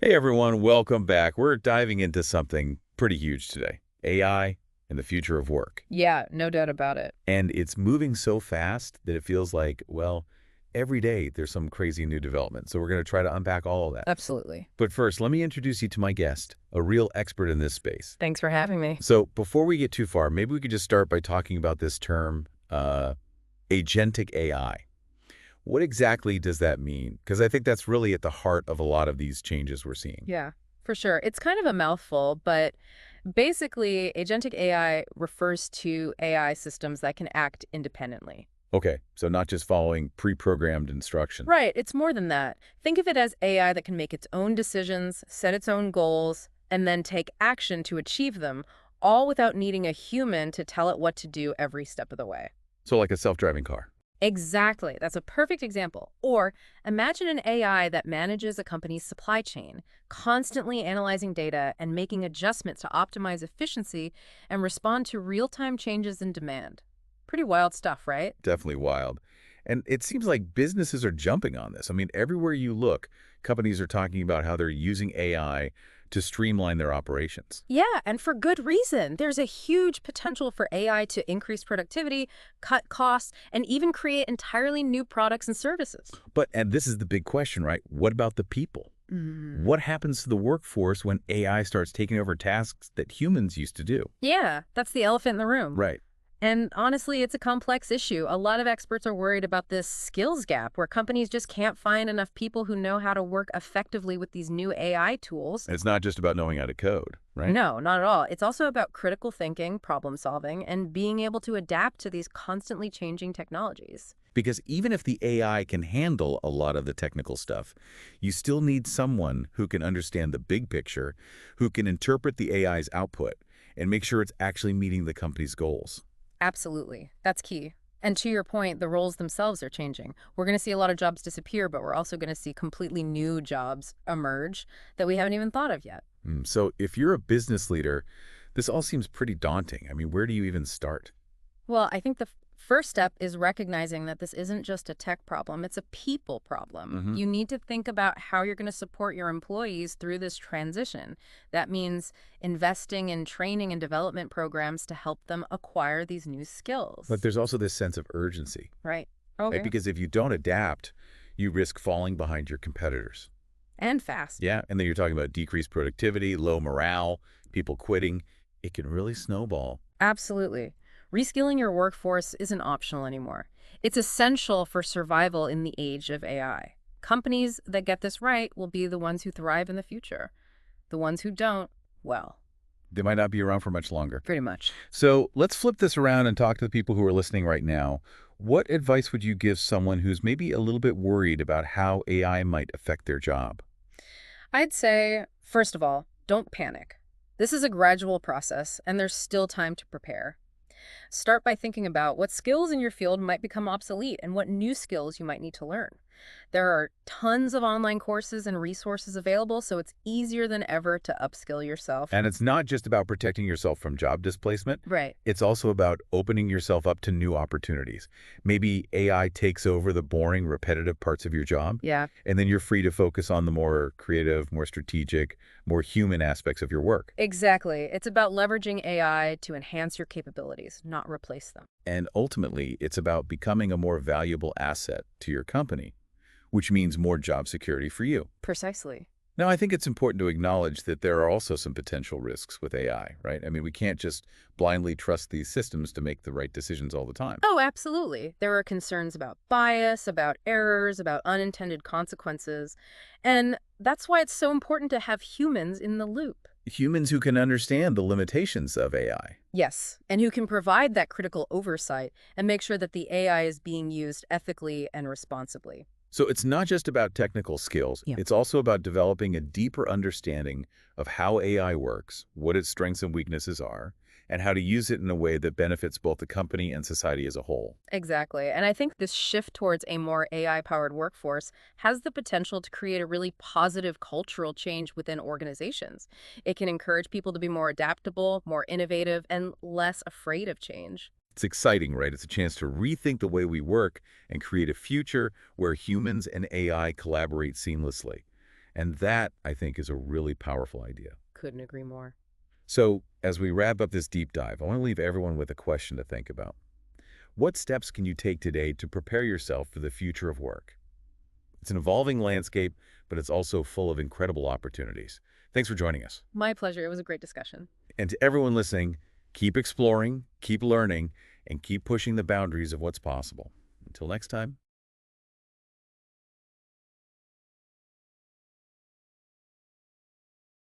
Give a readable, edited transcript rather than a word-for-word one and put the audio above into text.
Hey everyone, welcome back. We're diving into something pretty huge today, AI and the future of work. Yeah, no doubt about it. And it's moving so fast that it feels like, well, every day there's some crazy new development. So we're going to try to unpack all of that. Absolutely. But first, let me introduce you to my guest, a real expert in this space. Thanks for having me. So before we get too far, maybe we could just start by talking about this term, agentic AI. What exactly does that mean? Because I think that's really at the heart of a lot of these changes we're seeing. Yeah, for sure. It's kind of a mouthful, but basically, agentic AI refers to AI systems that can act independently. Okay, so not just following pre-programmed instruction. Right, it's more than that. Think of it as AI that can make its own decisions, set its own goals, and then take action to achieve them, all without needing a human to tell it what to do every step of the way. So like a self-driving car. Exactly. That's a perfect example. Or imagine an AI that manages a company's supply chain, constantly analyzing data and making adjustments to optimize efficiency and respond to real-time changes in demand. Pretty wild stuff, right? Definitely wild. And it seems like businesses are jumping on this. I mean, everywhere you look, companies are talking about how they're using AI to streamline their operations. Yeah, and for good reason. There's a huge potential for AI to increase productivity, cut costs, and even create entirely new products and services. And this is the big question, right? What about the people? What happens to the workforce when AI starts taking over tasks that humans used to do? Yeah, that's the elephant in the room. Right. And honestly, it's a complex issue. A lot of experts are worried about this skills gap where companies just can't find enough people who know how to work effectively with these new AI tools. And it's not just about knowing how to code, right? No, not at all. It's also about critical thinking, problem solving, and being able to adapt to these constantly changing technologies. Because even if the AI can handle a lot of the technical stuff, you still need someone who can understand the big picture, who can interpret the AI's output, and make sure it's actually meeting the company's goals. Absolutely. That's key. And to your point, the roles themselves are changing. We're going to see a lot of jobs disappear, but we're also going to see completely new jobs emerge that we haven't even thought of yet. So if you're a business leader, this all seems pretty daunting. I mean, where do you even start? Well, I think the first step is recognizing that this isn't just a tech problem, it's a people problem. Hmm. You need to think about how you're going to support your employees through this transition. That means investing in training and development programs to help them acquire these new But skills. there's also this sense of urgency, Right. right? Okay. Because if you don't adapt, you risk falling behind your competitors. And fast. Yeah, and then you're talking about decreased productivity, low morale, people quitting. It can really snowball. Absolutely. Reskilling your workforce isn't optional anymore. It's essential for survival in the age of AI. Companies that get this right will be the ones who thrive in the future. The ones who don't, well, They might not be around for much longer. pretty much. So let's flip this around and talk to the people who are listening right now. What advice would you give someone who's maybe a little bit worried about how AI might affect their job? I'd say, first of all, don't panic. This is a gradual process, and there's still time to prepare. Start by thinking about what skills in your field might become obsolete and what new skills you might need to learn. There are tons of online courses and resources available, so it's easier than ever to upskill yourself. And it's not just about protecting yourself from job displacement. Right. It's also about opening yourself up to new opportunities. Maybe AI takes over the boring, repetitive parts of your job, Yeah, and then you're free to focus on the more creative, more strategic, more human aspects of your work. exactly. It's about leveraging AI to enhance your capabilities, not replace them. And ultimately, it's about becoming a more valuable asset to your company, which means more job security for you. Precisely. Now, I think it's important to acknowledge that there are also some potential risks with AI, right? I mean, we can't just blindly trust these systems to make the right decisions all the time. Oh, absolutely. There are concerns about bias, about errors, about unintended consequences. And that's why it's so important to have humans in the loop. Humans who can understand the limitations of AI. Yes, and who can provide that critical oversight and make sure that the AI is being used ethically and responsibly. So it's not just about technical skills. Yeah. It's also about developing a deeper understanding of how AI works, what its strengths and weaknesses are, and how to use it in a way that benefits both the company and society as a whole. Exactly. And I think this shift towards a more AI-powered workforce has the potential to create a really positive cultural change within organizations. It can encourage people to be more adaptable, more innovative, and less afraid of change. It's exciting, right? It's a chance to rethink the way we work and create a future where humans and AI collaborate seamlessly. And that, I think, is a really powerful idea. Couldn't agree more. So, as we wrap up this deep dive, I want to leave everyone with a question to think about. What steps can you take today to prepare yourself for the future of work? It's an evolving landscape, but it's also full of incredible opportunities. Thanks for joining us. My pleasure. It was a great discussion. And to everyone listening, keep exploring, keep learning, and keep pushing the boundaries of what's possible. Until next time.